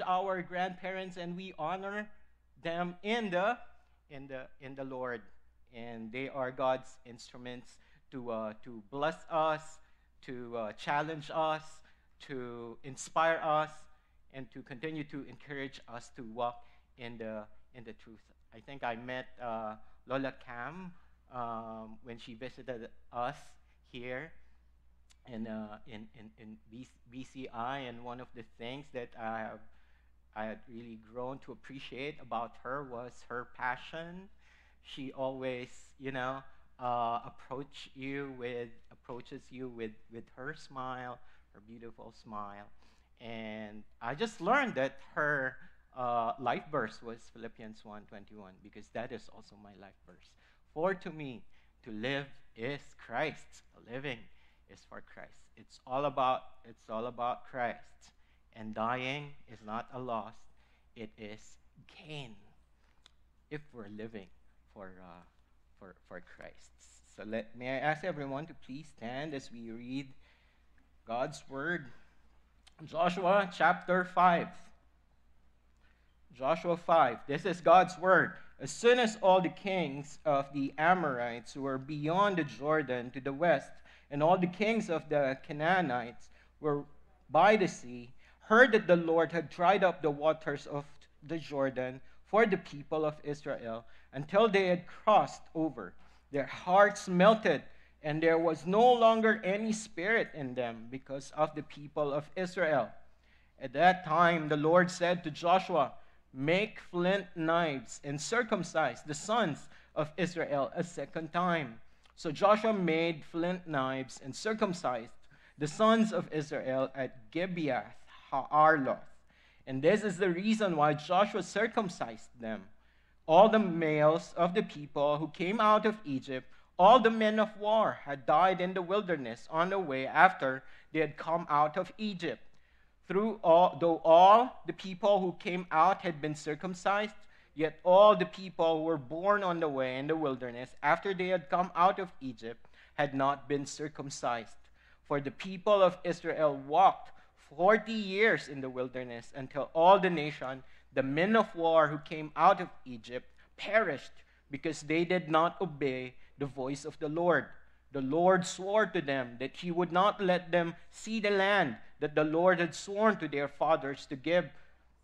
our grandparents, and we honor them in the Lord. And they are God's instruments to bless us, to challenge us, to inspire us, and to continue to encourage us to walk in the truth. I think I met Lola Cam when she visited us here in BCI, and one of the things that I had really grown to appreciate about her was her passion. She always, approaches you with her smile, her beautiful smile, and I just learned that her life verse was Philippians 1:21, because that is also my life verse. For to me, to live is Christ. Living is for Christ. It's all about Christ. And dying is not a loss, it is gain if we're living for Christ. So may I ask everyone to please stand as we read God's word. Joshua chapter 5. Joshua 5. This is God's word. As soon as all the kings of the Amorites who were beyond the Jordan to the west, and all the kings of the Canaanites were by the sea, heard that the Lord had dried up the waters of the Jordan for the people of Israel until they had crossed over, their hearts melted, and there was no longer any spirit in them because of the people of Israel. At that time, the Lord said to Joshua, "Make flint knives and circumcise the sons of Israel a second time." So Joshua made flint knives and circumcised the sons of Israel at Gibeath Haarloth. And this is the reason why Joshua circumcised them. All the males of the people who came out of Egypt, all the men of war, had died in the wilderness on the way after they had come out of Egypt. Though all the people who came out had been circumcised, yet all the people who were born on the way in the wilderness after they had come out of Egypt had not been circumcised. For the people of Israel walked 40 years in the wilderness until all the nation, the men of war who came out of Egypt, perished because they did not obey the voice of the Lord. The Lord swore to them that he would not let them see the land that the Lord had sworn to their fathers to give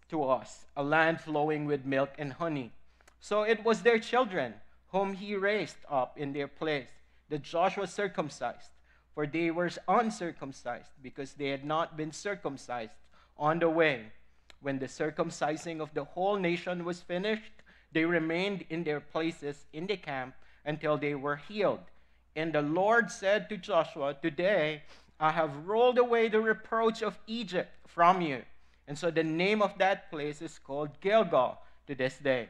to us, a land flowing with milk and honey. So it was their children whom he raised up in their place that Joshua circumcised, for they were uncircumcised because they had not been circumcised on the way. When the circumcising of the whole nation was finished, they remained in their places in the camp until they were healed. And the Lord said to Joshua, "Today I have rolled away the reproach of Egypt from you." And so the name of that place is called Gilgal to this day.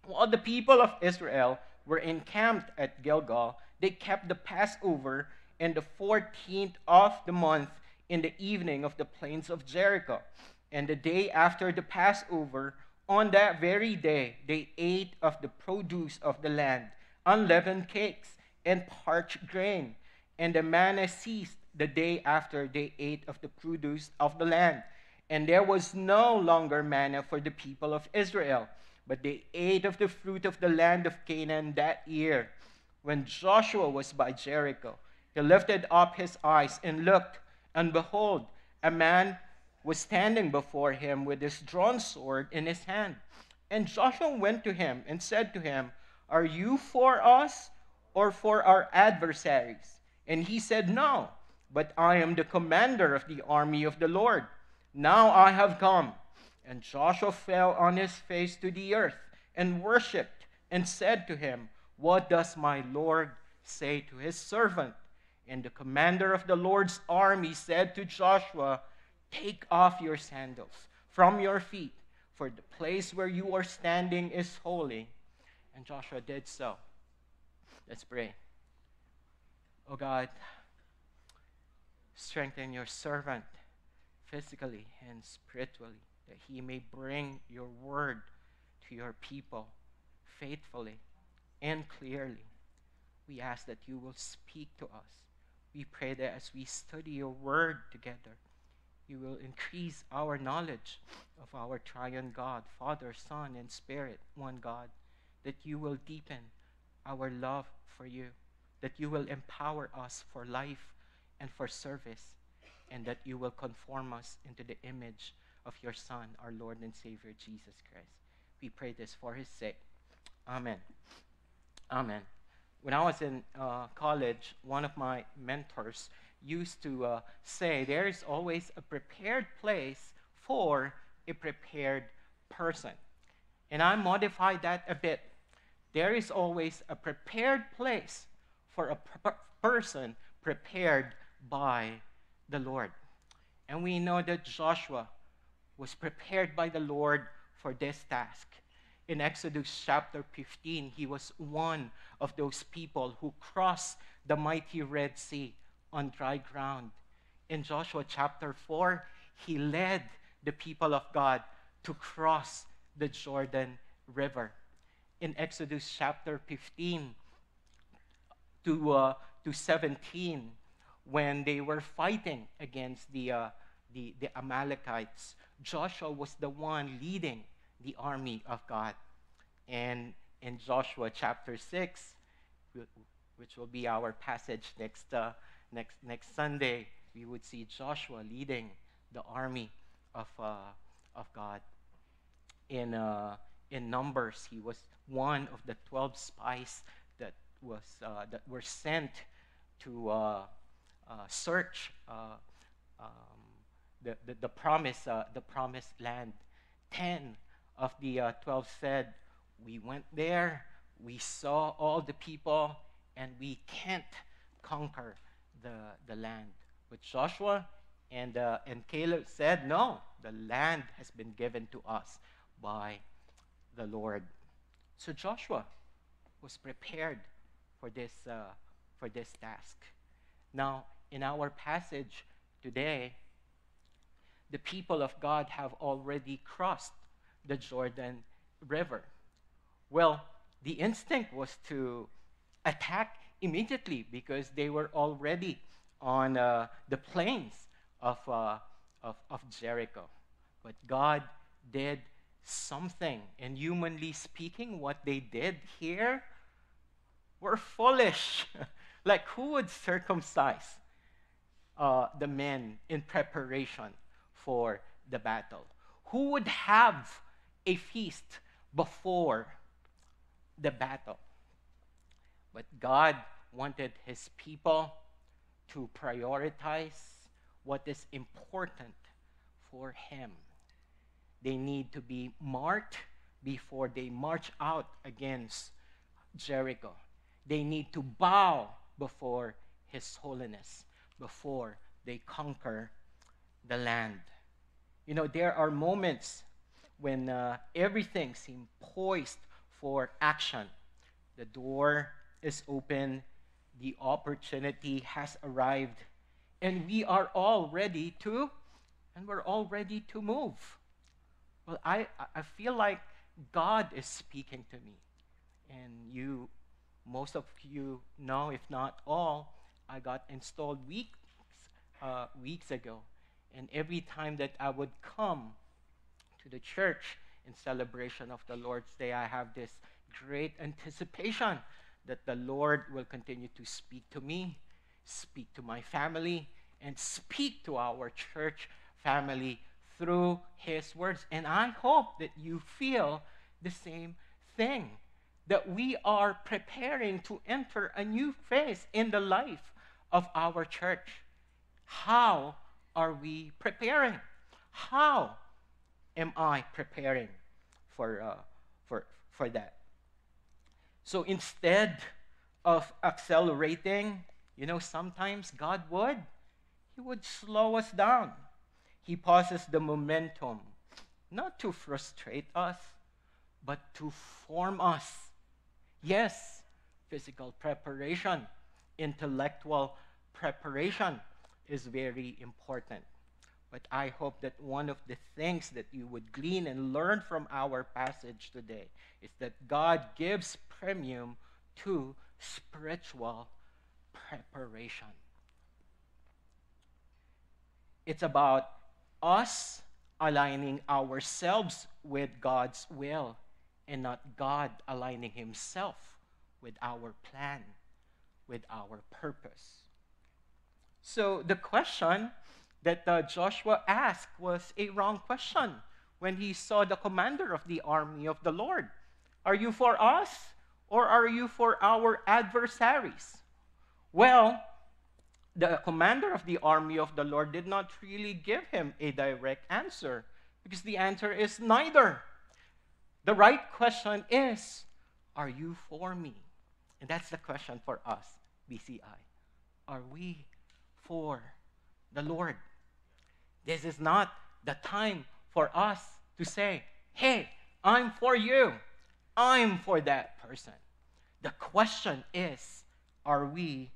While the people of Israel were encamped at Gilgal, they kept the Passover in the 14th of the month in the evening of the plains of Jericho. And the day after the Passover, on that very day, they ate of the produce of the land, unleavened cakes and parched grain. And the manna ceased the day after they ate of the produce of the land. And there was no longer manna for the people of Israel, but they ate of the fruit of the land of Canaan that year. When Joshua was by Jericho, he lifted up his eyes and looked, and behold, a man was standing before him with his drawn sword in his hand. And Joshua went to him and said to him, "Are you for us or for our adversaries?" And he said, "No, but I am the commander of the army of the Lord. Now I have come." And Joshua fell on his face to the earth and worshipped and said to him, "What does my Lord say to his servant?" And the commander of the Lord's army said to Joshua, "Take off your sandals from your feet, for the place where you are standing is holy." And Joshua did so. Let's pray. Oh God, strengthen your servant physically and spiritually, that he may bring your word to your people faithfully and clearly. We ask that you will speak to us. We pray that as we study your word together, You will increase our knowledge of our triune God, Father, Son, and Spirit, one God. That you will deepen our love for you. That you will empower us for life and for service. And that you will conform us into the image of your Son, our Lord and Savior, Jesus Christ. We pray this for his sake. Amen. Amen. When I was in college, one of my mentors used to say, there is always a prepared place for a prepared person. And I modified that a bit. There is always a prepared place for a person prepared by the Lord. And we know that Joshua was prepared by the Lord for this task. In Exodus chapter 15, he was one of those people who crossed the mighty Red Sea on dry ground. In Joshua chapter 4, he led the people of God to cross the Jordan River. In Exodus chapter 15 to 17, when they were fighting against the Amalekites, Joshua was the one leading the army of God. And in Joshua chapter 6, which will be our passage next Sunday, we would see Joshua leading the army of God. In Numbers, he was one of the 12 spies that were sent to search the promised land. 10 of the 12 said, we went there, we saw all the people, and we can't conquer the land. But Joshua and Caleb said, no, the land has been given to us by the Lord. So Joshua was prepared for this task. Now, in our passage today, the people of God have already crossed the Jordan River. Well, the instinct was to attack immediately because they were already on the plains of Jericho. But God did something, and humanly speaking, what they did here were foolish. Like, who would circumcise the men in preparation for the battle? Who would have a feast before the battle? But God wanted his people to prioritize what is important for him. They need to be marked before they march out against Jericho. They need to bow before his holiness before they conquer the land. You know, there are moments when everything seems poised for action. The door is open, the opportunity has arrived, and we are all ready to, and we're all ready to move. Well, I feel like God is speaking to me. And most of you know, if not all, I got installed weeks ago. And every time that I would come to the church in celebration of the Lord's Day, I have this great anticipation that the Lord will continue to speak to me, speak to my family, and speak to our church family through his words. And I hope that you feel the same thing, that we are preparing to enter a new phase in the life of our church. How are we preparing? How am I preparing for that? So instead of accelerating, you know, sometimes God would slow us down. He pauses the momentum, not to frustrate us, but to form us. Yes, physical preparation, intellectual preparation is very important. But I hope that one of the things that you would glean and learn from our passage today is that God gives premium to spiritual preparation. It's about us aligning ourselves with God's will and not God aligning himself with our plan, with our purpose. So the question that Joshua asked was a wrong question when he saw the commander of the army of the Lord. Are you for us or are you for our adversaries? Well, the commander of the army of the Lord did not really give him a direct answer because the answer is neither. The right question is, are you for me? And that's the question for us, BCI. Are we for the Lord? This is not the time for us to say, hey, I'm for you. I'm for that person. The question is, are we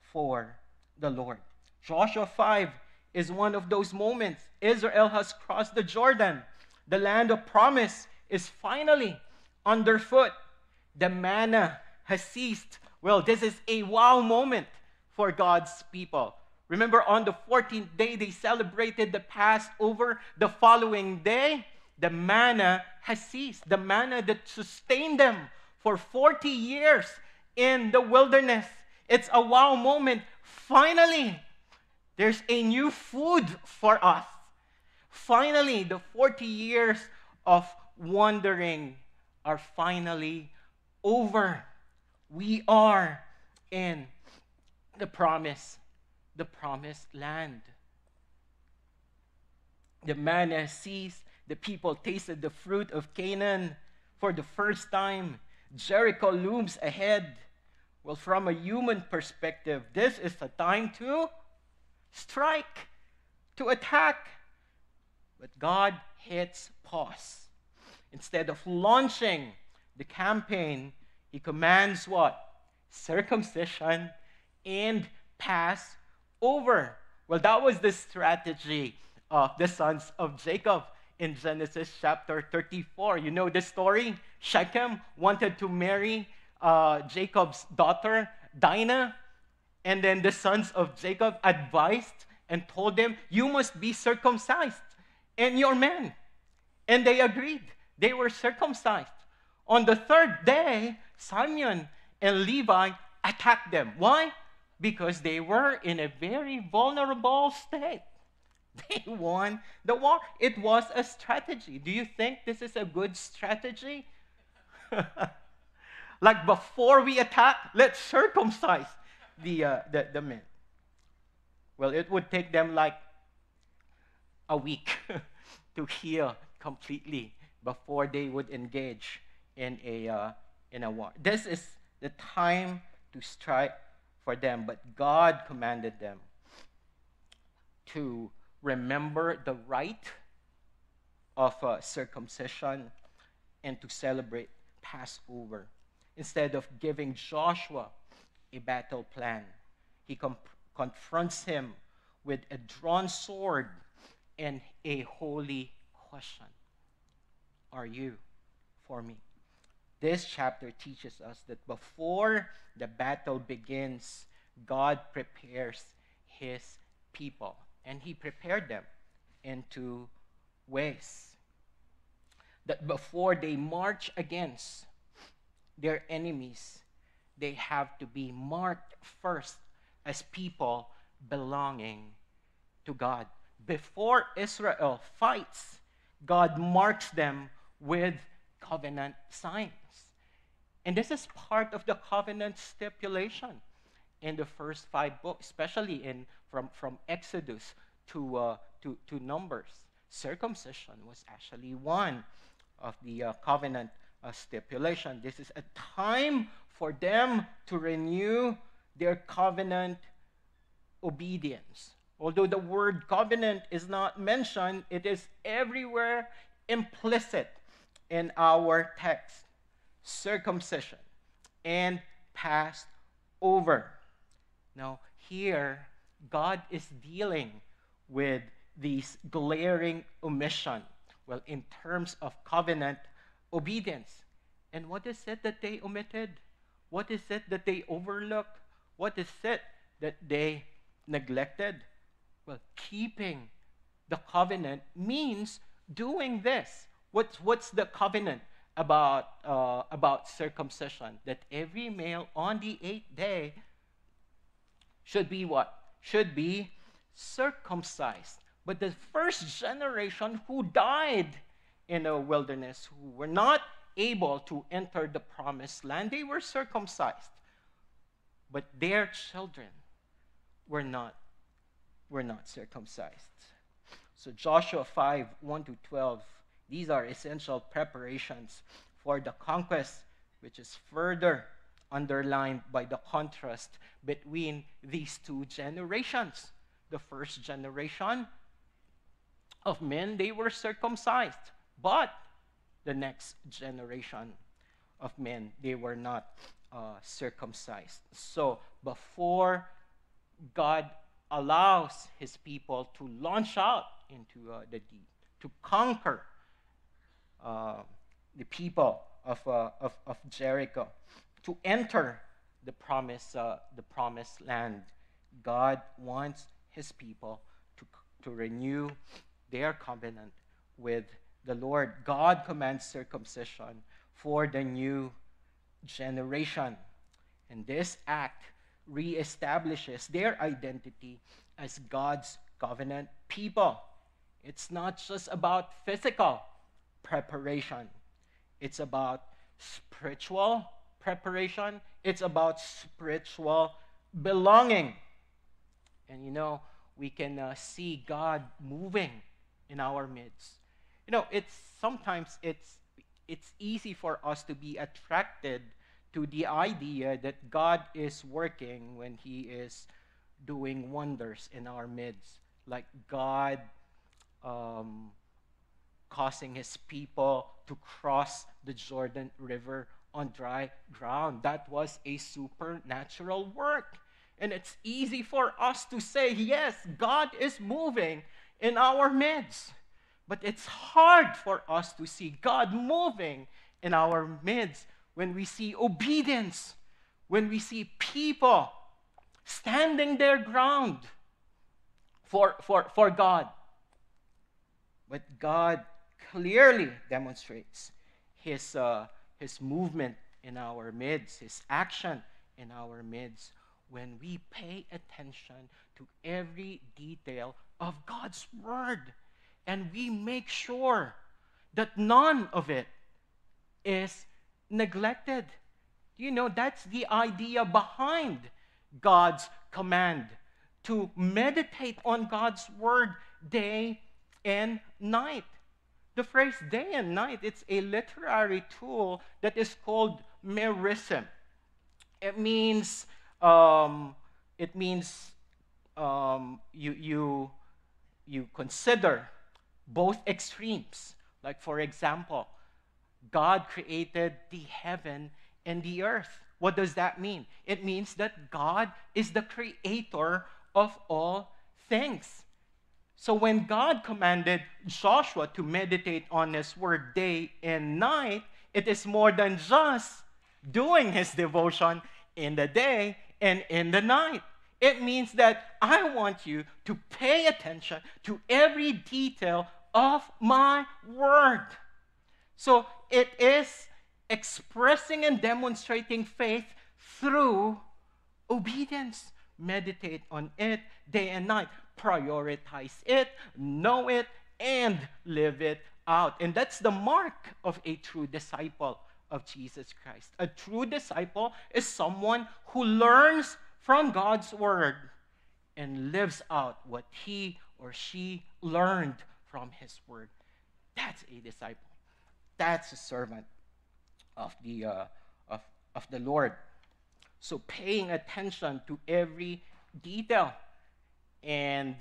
for the Lord? Joshua 5 is one of those moments. Israel has crossed the Jordan. The land of promise is finally underfoot. The manna has ceased. Well, this is a wow moment for God's people. Remember, on the 14th day, they celebrated the Passover. The following day, the manna has ceased. The manna that sustained them for 40 years in the wilderness. It's a wow moment. Finally, there's a new food for us. Finally, the 40 years of wandering are finally over. We are in the promised land. The manna ceased. The people tasted the fruit of Canaan for the first time. Jericho looms ahead. Well, from a human perspective, this is a time to strike, to attack. But God hits pause. Instead of launching the campaign, he commands what? Circumcision and Passover. Well, that was the strategy of the sons of Jacob in Genesis chapter 34. You know the story? Shechem wanted to marry Jacob's daughter, Dinah. And then the sons of Jacob advised and told them, you must be circumcised and your men. And they agreed. They were circumcised. On the third day, Simeon and Levi attacked them. Why? Because they were in a very vulnerable state. They won the war. It was a strategy. Do you think this is a good strategy? Like before we attack, let's circumcise the men. Well, it would take them like a week to heal completely before they would engage in a war. This is the time to strike for them, but God commanded them to remember the rite of circumcision and to celebrate Passover. Instead of giving Joshua a battle plan, he confronts him with a drawn sword and a holy question. Are you for me? This chapter teaches us that before the battle begins, God prepares his people. And he prepared them in two ways. That before they march against their enemies, they have to be marked first as people belonging to God. Before Israel fights, God marks them with covenant signs. And this is part of the covenant stipulation in the first 5 books, especially from Exodus to Numbers. Circumcision was actually one of the covenant stipulation. This is a time for them to renew their covenant obedience. Although the word covenant is not mentioned, it is everywhere implicit in our text. Circumcision and Passover. Now, here, God is dealing with these glaring omission. Well, in terms of covenant obedience. And what is it that they omitted? What is it that they overlooked? What is it that they neglected? Well, keeping the covenant means doing this. What's the covenant about circumcision? That every male on the 8th day should be what? Should be circumcised. But the first generation who died in the wilderness, who were not able to enter the promised land, they were circumcised. But their children were not circumcised. So Joshua 5, 1 to 12, these are essential preparations for the conquest, which is further underlined by the contrast between these two generations. The first generation of men, they were circumcised, but the next generation of men, they were not circumcised. So before God allows his people to launch out into the deep, to conquer the people of Jericho, to enter the promised land, God wants his people to renew their covenant with the Lord. God commands circumcision for the new generation. And this act reestablishes their identity as God's covenant people. It's not just about physical preparation. It's about spiritual preparation. It's about spiritual belonging. And we can see God moving in our midst. Sometimes it's easy for us to be attracted to the idea that God is working when he is doing wonders in our midst, like God causing his people to cross the Jordan River on dry ground. That was a supernatural work. And it's easy for us to say, yes, God is moving in our midst. But it's hard for us to see God moving in our midst when we see obedience, when we see people standing their ground for God. But God clearly demonstrates his movement in our midst, his action in our midst, when we pay attention to every detail of God's word. And we make sure that none of it is neglected. That's the idea behind God's command to meditate on God's word day and night. The phrase day and night, it's a literary tool that is called merism. It means you consider both extremes. Like, for example, God created the heaven and the earth. What does that mean? It means that God is the creator of all things. So when God commanded Joshua to meditate on his word day and night, it is more than just doing his devotion in the day and in the night. It means that I want you to pay attention to every detail of my word. So it is expressing and demonstrating faith through obedience. Meditate on it day and night. Prioritize it, know it, and live it out. And that's the mark of a true disciple of Jesus Christ. A true disciple is someone who learns from God's word and lives out what he or she learned from his word. That's a disciple. That's a servant of the Lord. So paying attention to every detail. And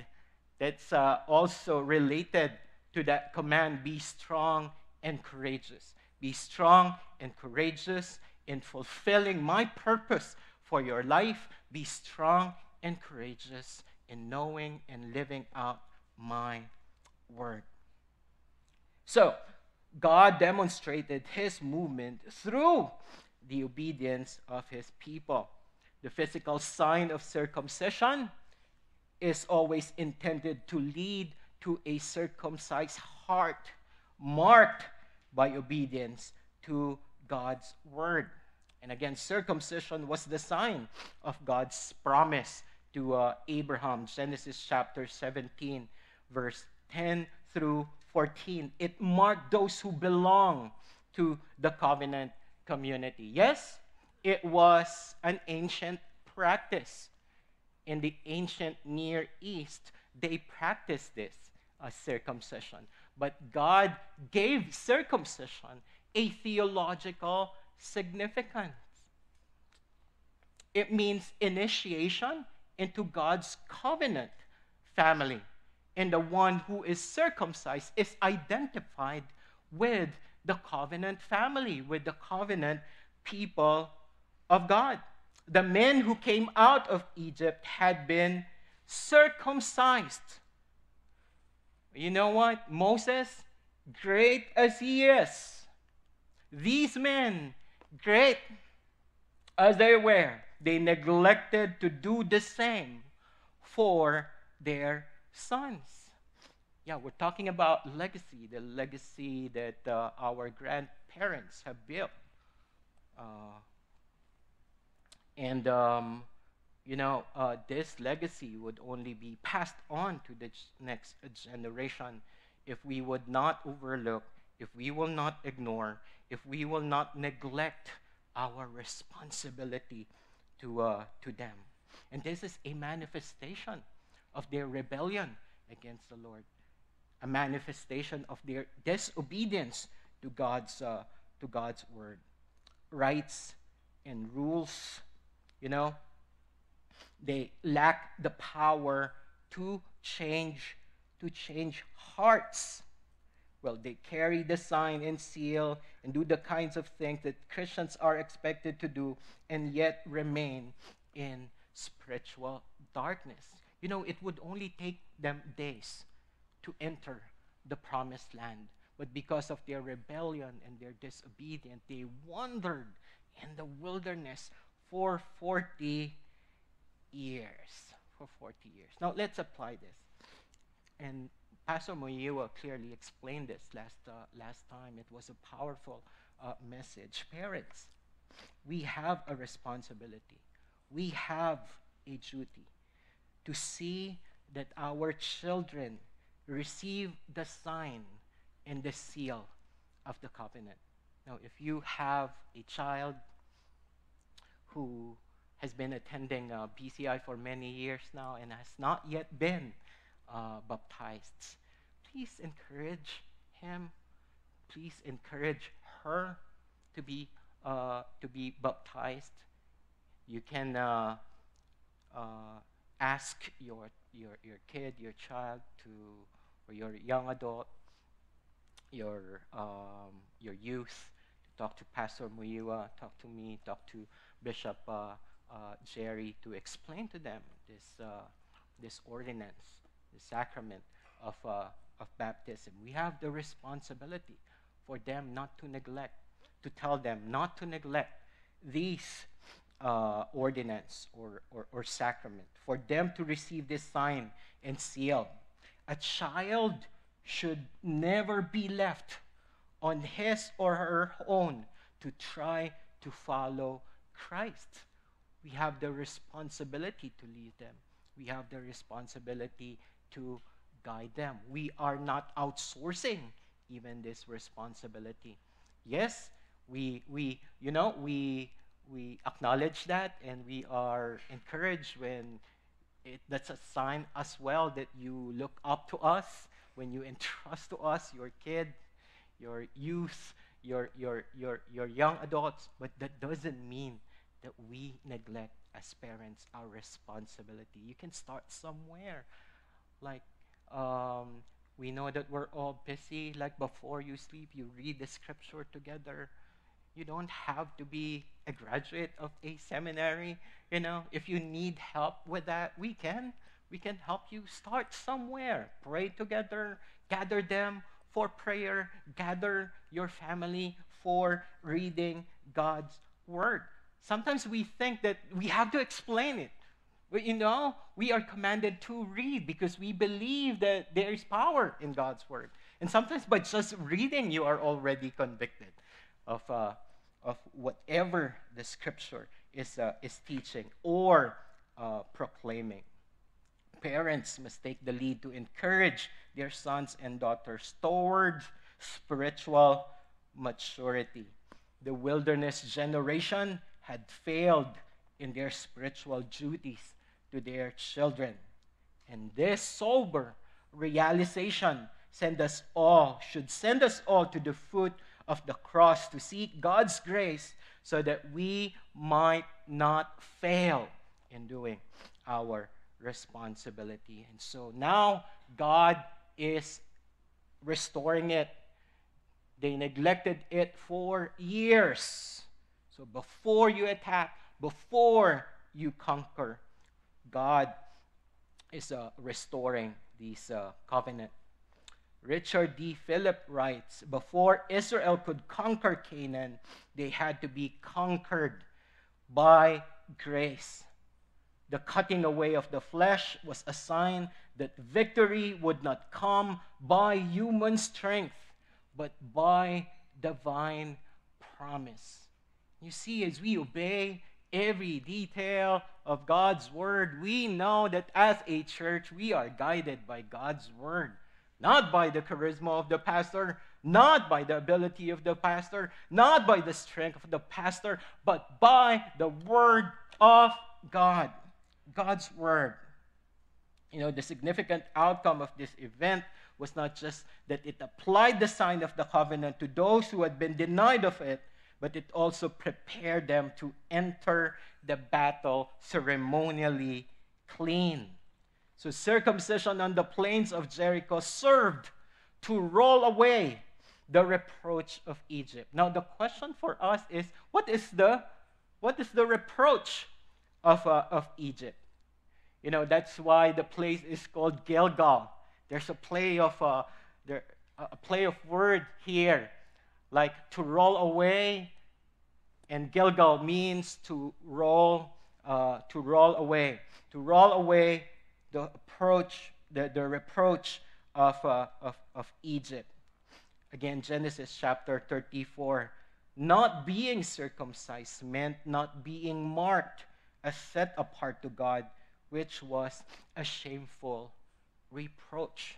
that's also related to that command, be strong and courageous. Be strong and courageous in fulfilling my purpose for your life. Be strong and courageous in knowing and living out my word. So, God demonstrated his movement through the obedience of his people. The physical sign of circumcision is always intended to lead to a circumcised heart marked by obedience to God's word. And again, circumcision was the sign of God's promise to Abraham. Genesis chapter 17, verse 10 through 14. It marked those who belong to the covenant community. Yes, it was an ancient practice. In the ancient Near East, they practiced this circumcision. But God gave circumcision a theological significance. It means initiation into God's covenant family. And the one who is circumcised is identified with the covenant family, with the covenant people of God. The men who came out of Egypt had been circumcised. You know what? Moses, great as he is, these men, great as they were, they neglected to do the same for their sons. Yeah, we're talking about legacy, the legacy that our grandparents have built. This legacy would only be passed on to the next generation if we would not overlook, if we will not ignore, if we will not neglect our responsibility to them. And this is a manifestation of their rebellion against the Lord, a manifestation of their disobedience to God's word. Rights and rules, they lack the power to change hearts. Well, they carry the sign and seal and do the kinds of things that Christians are expected to do and yet remain in spiritual darkness. It would only take them days to enter the promised land. But because of their rebellion and their disobedience, they wandered in the wilderness for 40 years. For 40 years. Now, let's apply this. And Pastor Moyiwa clearly explained this last time. It was a powerful message. Parents, we have a responsibility. We have a duty to see that our children receive the sign and the seal of the covenant. Now, if you have a child who has been attending BCI for many years now and has not yet been baptized, please encourage him. Please encourage her to be baptized. You can ask your kid, your child, or your young adult, your youth, to talk to Pastor Muyiwa, talk to me, talk to Bishop Jerry, to explain to them this ordinance, the sacrament of baptism. We have the responsibility for them not to neglect, to tell them not to neglect these ordinance or sacrament, for them to receive this sign and seal. A child should never be left on his or her own to try to follow Christ. We have the responsibility to lead them. We have the responsibility to guide them. We are not outsourcing even this responsibility. Yes, we acknowledge that, and we are encouraged when that's a sign as well that you look up to us, when you entrust to us your kid, your youth, your young adults. But that doesn't mean that we neglect as parents our responsibility. You can start somewhere. Like, we know that we're all busy. Like, before you sleep, you read the scripture together. You don't have to be a graduate of a seminary. If you need help with that, we can help you. Start somewhere. Pray together. Gather them for prayer. Gather your family for reading God's word. Sometimes we think that we have to explain it. But we are commanded to read because we believe that there is power in God's word. And sometimes by just reading, you are already convicted of whatever the scripture is teaching or proclaiming. Parents must take the lead to encourage their sons and daughters toward spiritual maturity. The wilderness generation had failed in their spiritual duties to their children. And this sober realization should send us all to the foot of the cross to seek God's grace so that we might not fail in doing our responsibility. And so now God is restoring it. They neglected it for years. So before you attack, before you conquer, God is restoring this covenant. Richard D. Philip writes, before Israel could conquer Canaan, they had to be conquered by grace. The cutting away of the flesh was a sign that victory would not come by human strength, but by divine promise. You see, as we obey every detail of God's word, we know that as a church, we are guided by God's word. Not by the charisma of the pastor, not by the ability of the pastor, not by the strength of the pastor, but by the word of God. God's word. The significant outcome of this event was not just that it applied the sign of the covenant to those who had been denied of it, but it also prepared them to enter the battle ceremonially clean. So circumcision on the plains of Jericho served to roll away the reproach of Egypt. Now the question for us is, what is the reproach of Egypt? That's why the place is called Gilgal. There's a play of word here, like to roll away, and Gilgal means to roll away the reproach of Egypt. Again, Genesis chapter 34. Not being circumcised meant not being marked as set apart to God, which was a shameful reproach.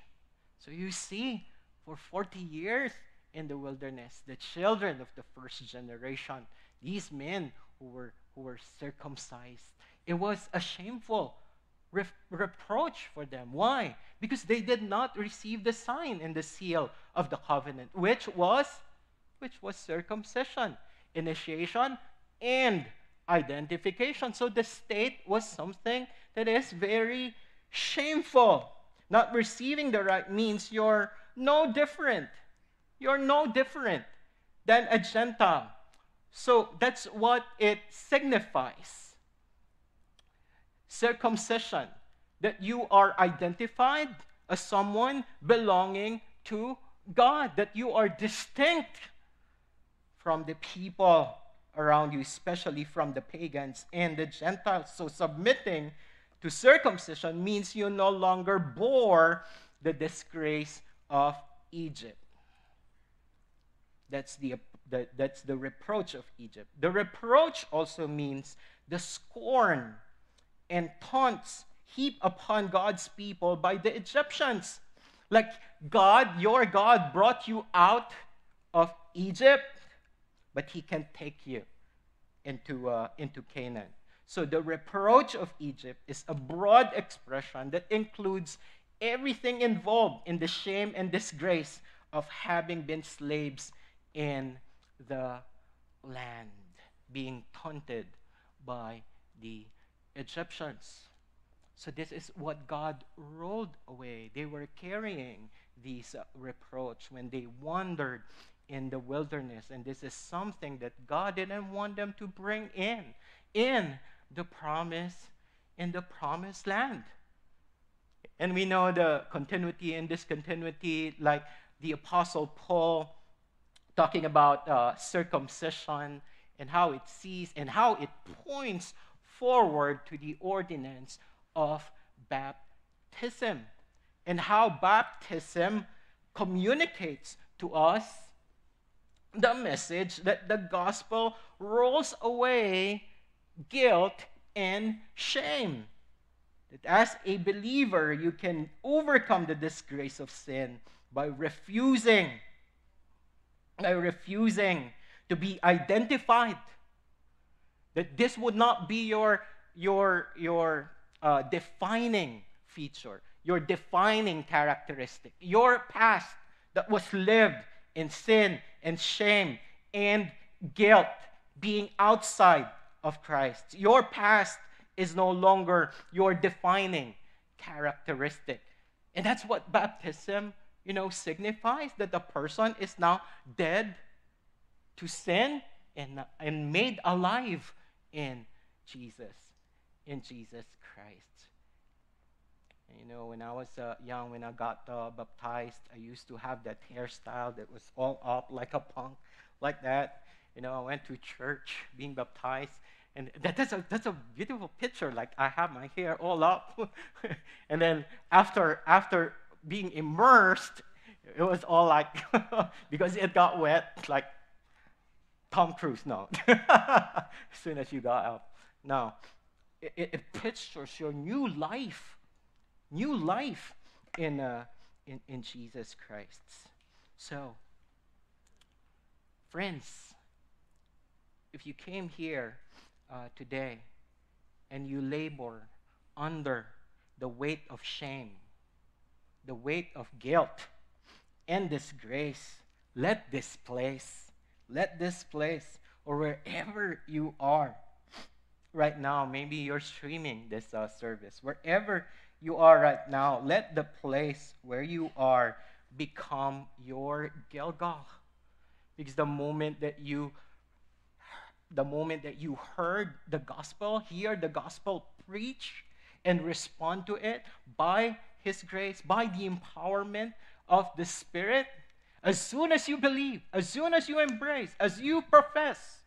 So you see, for 40 years in the wilderness, the children of the first generation, these men who were circumcised, it was a shameful reproach for them. Why? Because they did not receive the sign and the seal of the covenant, which was circumcision, initiation, and identification. So the state was something that is very shameful. Not receiving the right means you're no different. You're no different than a Gentile. So that's what it signifies. Circumcision, that you are identified as someone belonging to God, that you are distinct from the people around you, especially from the pagans and the Gentiles. So submitting to circumcision means you no longer bore the disgrace of Egypt. That's the reproach of Egypt. The reproach also means the scorn and taunts heaped upon God's people by the Egyptians. Like, God, your God, brought you out of Egypt, but he can take you into Canaan. So the reproach of Egypt is a broad expression that includes everything involved in the shame and disgrace of having been slaves in the land, being taunted by the Egyptians. So this is what God rolled away. They were carrying these reproach when they wandered in the wilderness, and this is something that God didn't want them to bring in the promised land. And we know the continuity and discontinuity, like the Apostle Paul talking about circumcision and how it sees and how it points forward to the ordinance of baptism, and how baptism communicates to us the message that the gospel rolls away guilt and shame. That as a believer, you can overcome the disgrace of sin by refusing to be identified. That this would not be your defining feature, your defining characteristic, your past that was lived in sin and shame and guilt, being outside of Christ. Your past is no longer your defining characteristic. And that's what baptism, signifies, that the person is now dead to sin and made alive in Jesus Christ. When I was young, when I got baptized, I used to have that hairstyle that was all up like a punk, like that. I went to church being baptized, and that's a beautiful picture. Like, I have my hair all up, and then after being immersed, it was all like because it got wet, like Tom Cruise. No, as soon as you got up, no, it pictures your new life in Jesus Christ. So, friends, if you came here today and you labor under the weight of shame, the weight of guilt and disgrace, let this place, or wherever you are right now, maybe you're streaming this service, wherever you are right now, let the place where you are become your Gilgal. Because the moment that you heard the gospel, hear the gospel preach, and respond to it by His grace, by the empowerment of the Spirit, as soon as you believe, as soon as you embrace, as you profess,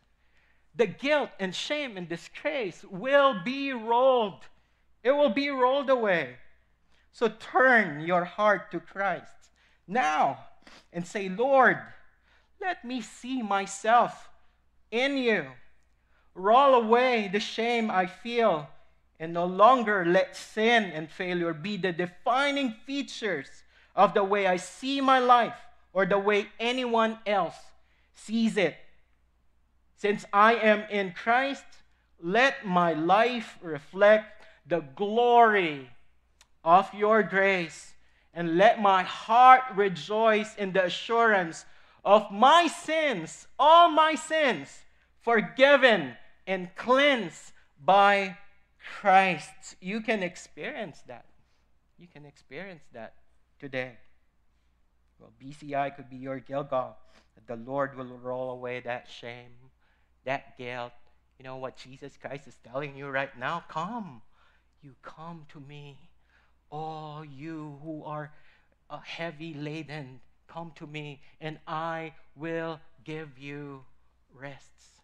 the guilt and shame and disgrace will be rolled. It will be rolled away. So turn your heart to Christ now and say, Lord, let me see myself in you. Roll away the shame I feel, and no longer let sin and failure be the defining features of the way I see my life or the way anyone else sees it. Since I am in Christ, let my life reflect the glory of your grace, and let my heart rejoice in the assurance of my sins, all my sins, forgiven and cleansed by Christ. You can experience that. You can experience that today. Well, BCI could be your Gilgal. The Lord will roll away that shame, that guilt. You know what Jesus Christ is telling you right now? Come. You come to me. All you who are heavy laden, come to me, and I will give you rests.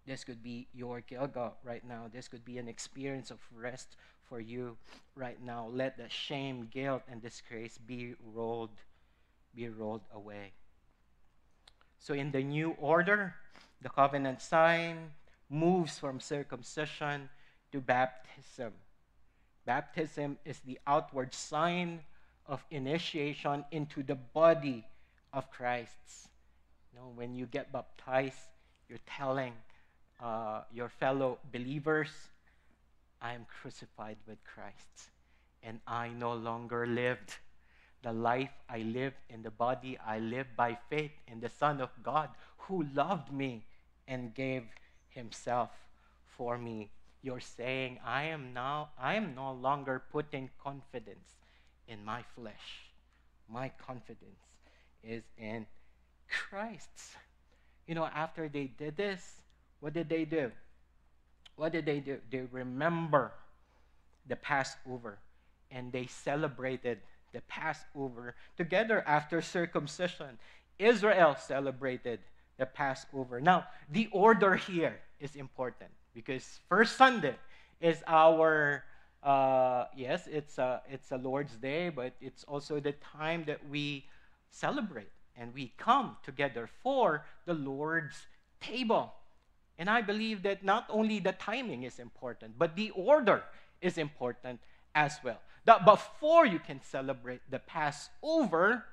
This could be your Gilgal right now. This could be an experience of rest for you right now. Let the shame, guilt, and disgrace be rolled away. So in the new order, the covenant sign moves from circumcision to baptism. Baptism is the outward sign of initiation into the body of Christ. When you get baptized, you're telling your fellow believers, I am crucified with Christ, and I no longer lived. The life I live in the body, I live by faith in the Son of God who loved me and gave Himself for me. You're saying, I am no longer putting confidence in my flesh. My confidence is in Christ. After they did this, what did they do? They remember the Passover, and they celebrated the Passover together after circumcision. Israel celebrated the Passover. Now, the order here is important because first Sunday is our yes, it's a Lord's Day, but it's also the time that we celebrate and we come together for the Lord's table. And I believe that not only the timing is important, but the order is important as well. That before you can celebrate the Passover,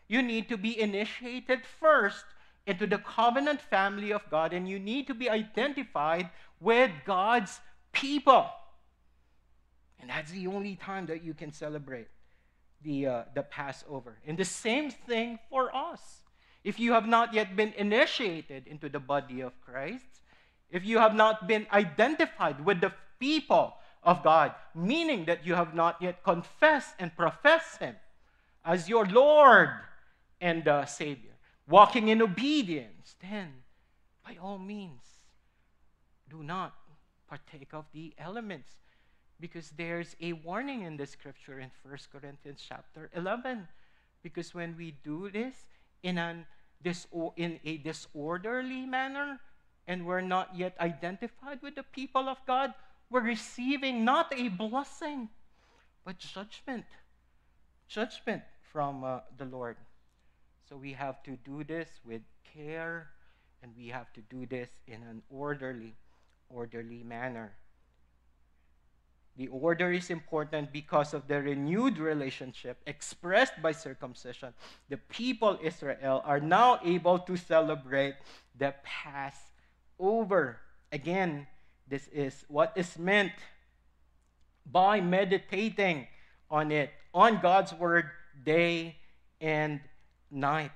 you need to be initiated first into the covenant family of God, and you need to be identified with God's people. And that's the only time that you can celebrate the Passover. And the same thing for us. If you have not yet been initiated into the body of Christ, if you have not been identified with the people of God, meaning that you have not yet confessed and professed Him as your Lord and Savior, walking in obedience, then by all means, do not partake of the elements, because there's a warning in the scripture in 1 Corinthians chapter 11. Because when we do this in a disorderly manner, and we're not yet identified with the people of God, we're receiving not a blessing, but judgment. Judgment from the Lord. So we have to do this with care, and we have to do this in an orderly manner. The order is important because of the renewed relationship expressed by circumcision. The people Israel are now able to celebrate the Passover. Again, this is what is meant by meditating on it, on God's word, day and night.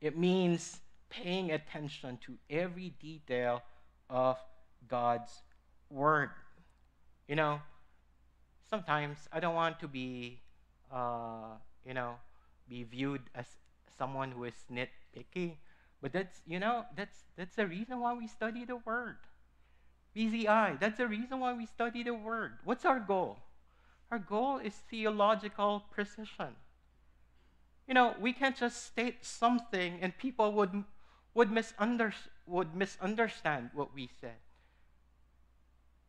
It means paying attention to every detail of God's word. You know, sometimes I don't want to be, be viewed as someone who is nitpicky. But that's the reason why we study the Word. BZI, that's the reason why we study the Word. What's our goal? Our goal is theological precision. You know, we can't just state something and people would misunderstand what we said.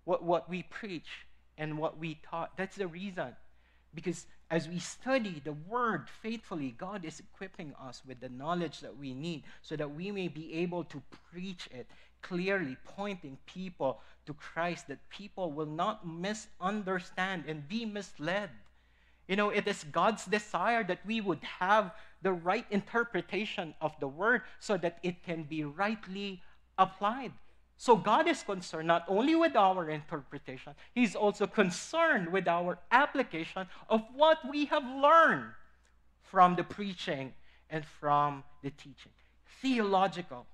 What we preach and what we taught. That's the reason. Because as we study the Word faithfully, God is equipping us with the knowledge that we need so that we may be able to preach it clearly, pointing people to Christ, that people will not misunderstand and be misled. You know, it is God's desire that we would have the right interpretation of the Word so that it can be rightly applied. So God is concerned not only with our interpretation, He's also concerned with our application of what we have learned from the preaching and from the teaching. Theological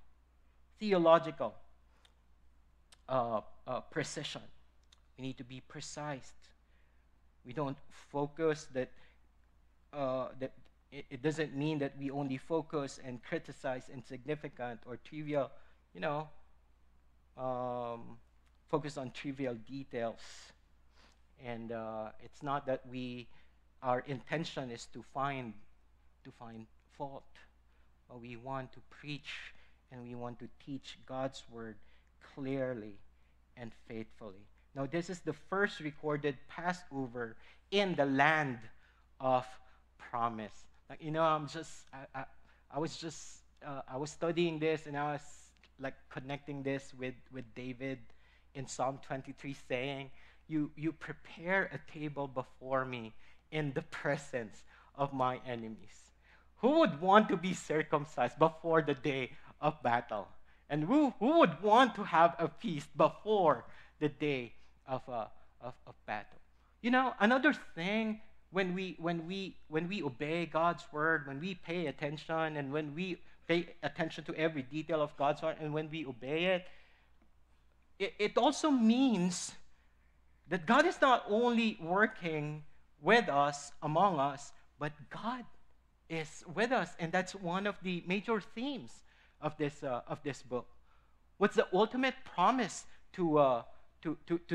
precision. We need to be precise. We don't focus that it doesn't mean that we only focus and criticize insignificant or trivial, focus on trivial details. And it's not that our intention is to find fault, but we want to preach and we want to teach God's word clearly and faithfully. Now, this is the first recorded Passover in the land of promise. Like, I was studying this, and I was like connecting this with David in Psalm 23, saying, you prepare a table before me in the presence of my enemies. Who would want to be circumcised before the day of battle? And who would want to have a feast before the day of battle? You know, another thing, when we obey God's word, when we pay attention, and when we pay attention to every detail of God's word, and when we obey it also means that God is not only working with us, among us, but God is with us, and that's one of the major themes of this book. What's the ultimate promise to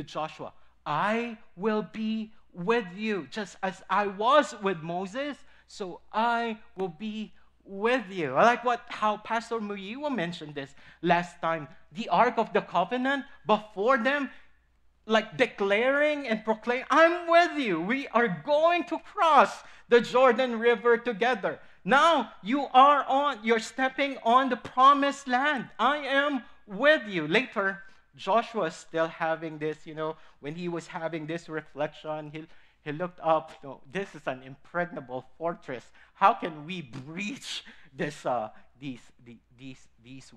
Joshua? I will be with you, just as I was with Moses, so I will be with you. I like how Pastor Muyiwa mentioned this last time. The Ark of the Covenant before them, like declaring and proclaiming, I'm with you. We are going to cross the Jordan River together. Now you're stepping on the promised land. I am with you. Later, Joshua is still having this, when he was having this reflection, he looked up, this is an impregnable fortress. How can we breach these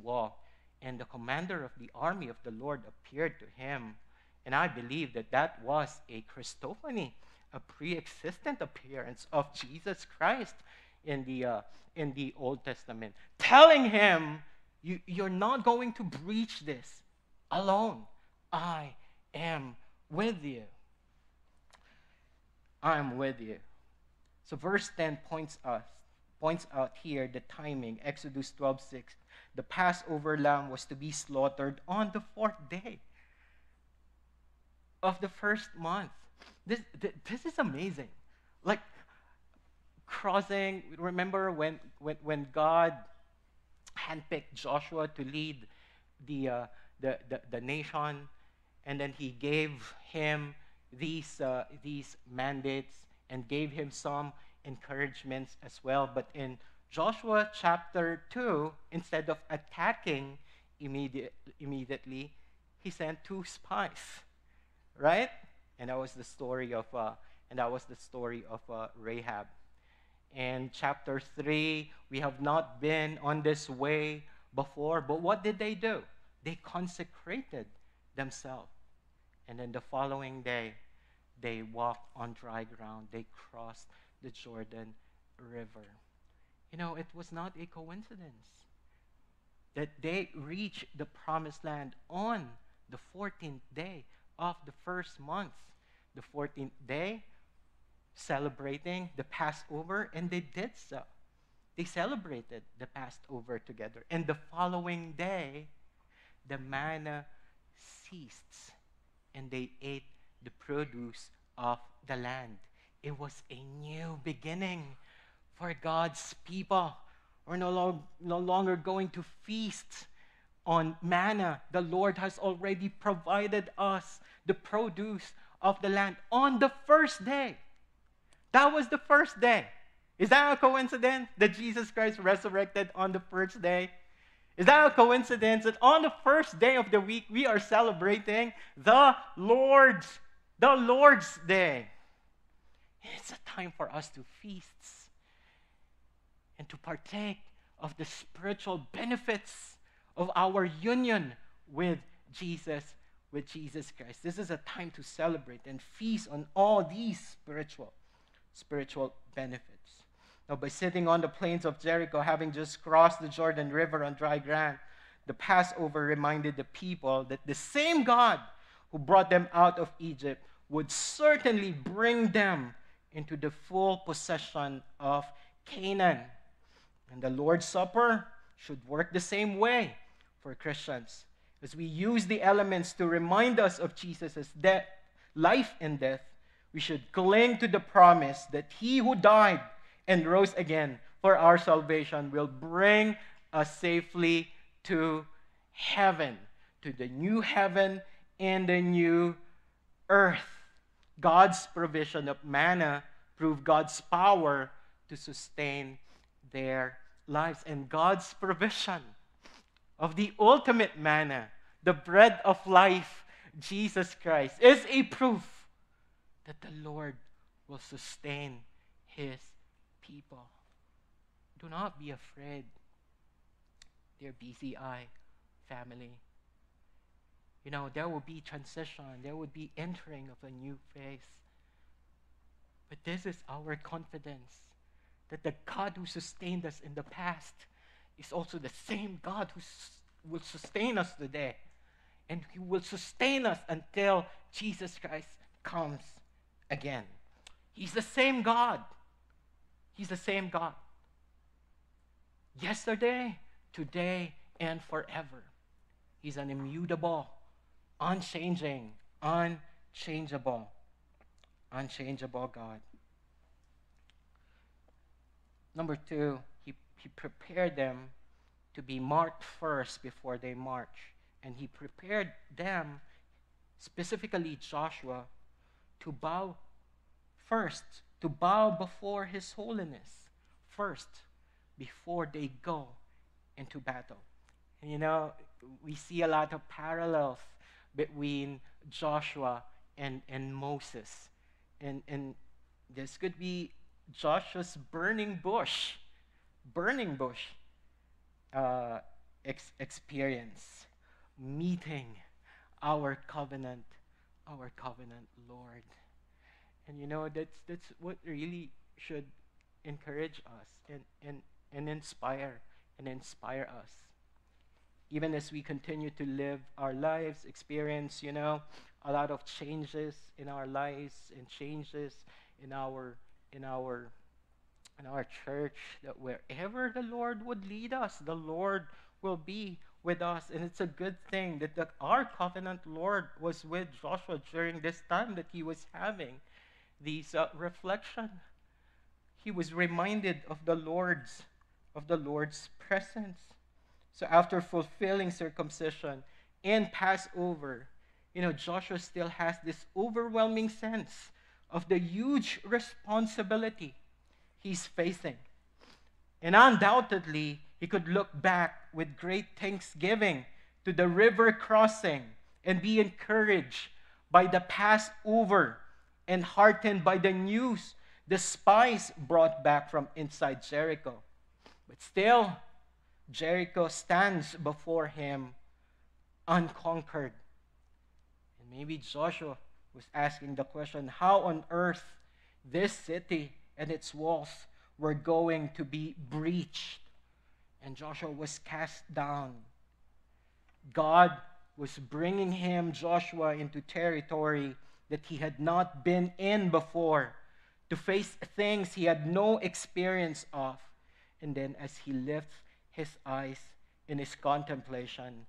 walls? And the commander of the army of the Lord appeared to him. And I believe that was a Christophany, a pre-existent appearance of Jesus Christ in the Old Testament, telling him, you're not going to breach this alone. I am with you. I am with you. So verse 10 points out here the timing. Exodus 12:6. The Passover lamb was to be slaughtered on the 4th day of the first month. This is amazing. Like crossing, remember when God handpicked Joshua to lead the nation, and then he gave him these mandates and gave him some encouragements as well. But in Joshua chapter 2, instead of attacking immediately, he sent 2 spies, right? And that was the story of Rahab. And chapter 3, we have not been on this way before, but what did they do? They consecrated themselves. And then the following day, they walked on dry ground. They crossed the Jordan River. It was not a coincidence that they reached the promised land on the 14th day of the first month. The 14th day, celebrating the Passover, and they did so. They celebrated the Passover together. And the following day, the manna ceased, and they ate the produce of the land. It was a new beginning for God's people. We're no longer going to feast on manna. The Lord has already provided us the produce of the land on the first day. That was the first day. Is that a coincidence that Jesus Christ resurrected on the first day? Is that a coincidence that on the first day of the week we are celebrating the Lord's Day? It's a time for us to feast and to partake of the spiritual benefits of our union with Jesus Christ. This is a time to celebrate and feast on all these spiritual benefits. Now, by sitting on the plains of Jericho, having just crossed the Jordan River on dry ground, the Passover reminded the people that the same God who brought them out of Egypt would certainly bring them into the full possession of Canaan. And the Lord's Supper should work the same way for Christians. As we use the elements to remind us of Jesus' death, life and death, we should cling to the promise that he who died and rose again for our salvation will bring us safely to heaven, to the new heaven and the new earth. God's provision of manna proved God's power to sustain their lives. And God's provision of the ultimate manna, the bread of life, Jesus Christ, is a proof that the Lord will sustain his people. Do not be afraid, dear BCI family. There will be transition. There will be entering of a new phase. But this is our confidence that the God who sustained us in the past is also the same God who will sustain us today. And he will sustain us until Jesus Christ comes again. He's the same God. He's the same God. Yesterday, today, and forever. He's an immutable, unchanging, unchangeable God. Number 2, he He prepared them to be marked first before they march. And he prepared them, specifically Joshua, to bow first, to bow before His holiness first before they go into battle. And we see a lot of parallels between Joshua and Moses. And this could be Joshua's burning bush experience, meeting our covenant Lord. And that's what really should encourage us and inspire us. Even as we continue to live our lives, experience, a lot of changes in our lives and changes in our church, that wherever the Lord would lead us, the Lord will be with us. And it's a good thing that our covenant Lord was with Joshua during this time that he was having these reflection. He was reminded of the Lord's presence. So after fulfilling circumcision and Passover, Joshua still has this overwhelming sense of the huge responsibility he's facing. And undoubtedly, he could look back with great thanksgiving to the river crossing and be encouraged by the Passover and heartened by the news the spies brought back from inside Jericho. But still, Jericho stands before him unconquered. And maybe Joshua was asking the question, how on earth this city and its walls were going to be breached? And Joshua was cast down. God was bringing Joshua, into territory that he had not been in before, to face things he had no experience of. And then as he lifts his eyes in his contemplation,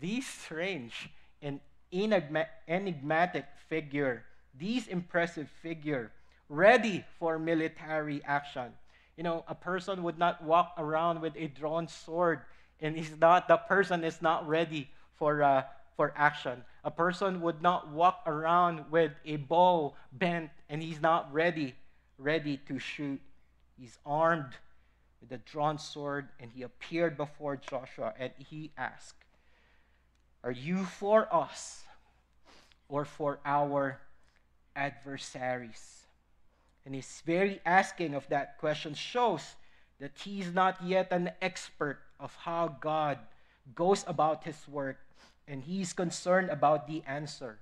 this strange and enigmatic figure, this impressive figure, ready for military action. A person would not walk around with a drawn sword and the person is not ready for action. A person would not walk around with a bow bent and he's not ready to shoot. He's armed with a drawn sword, and he appeared before Joshua and he asked, "Are you for us or for our adversaries?" And his very asking of that question shows that he's not yet an expert of how God goes about his work, and he's concerned about the answer.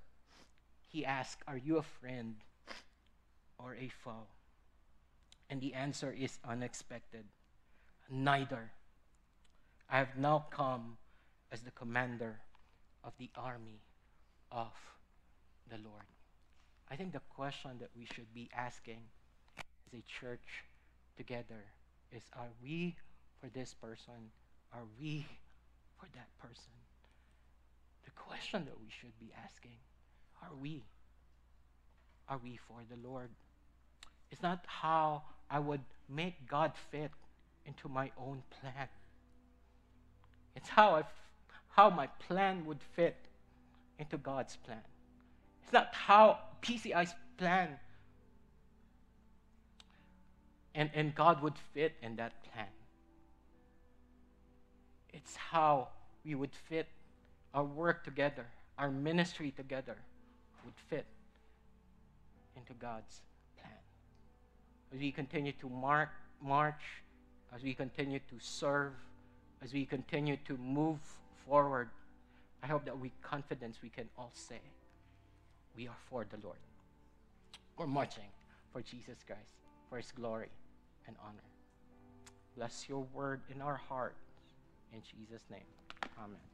He asked, "Are you a friend or a foe?" And the answer is unexpected. Neither. I have now come as the commander of the army of the Lord. I think the question that we should be asking as a church together is, are we for this person? Are we for that person? The question that we should be asking, are we? Are we for the Lord? It's not how I would make God fit into my own plan. It's how my plan would fit into God's plan. It's not how PCI's plan and God would fit in that plan. It's how we would fit our work together, our ministry together would fit into God's plan. As we continue to march, as we continue to serve, as we continue to move forward, I hope that with confidence we can all say, we are for the Lord. We're marching for Jesus Christ, for His glory and honor. Bless your word in our hearts. In Jesus' name, amen.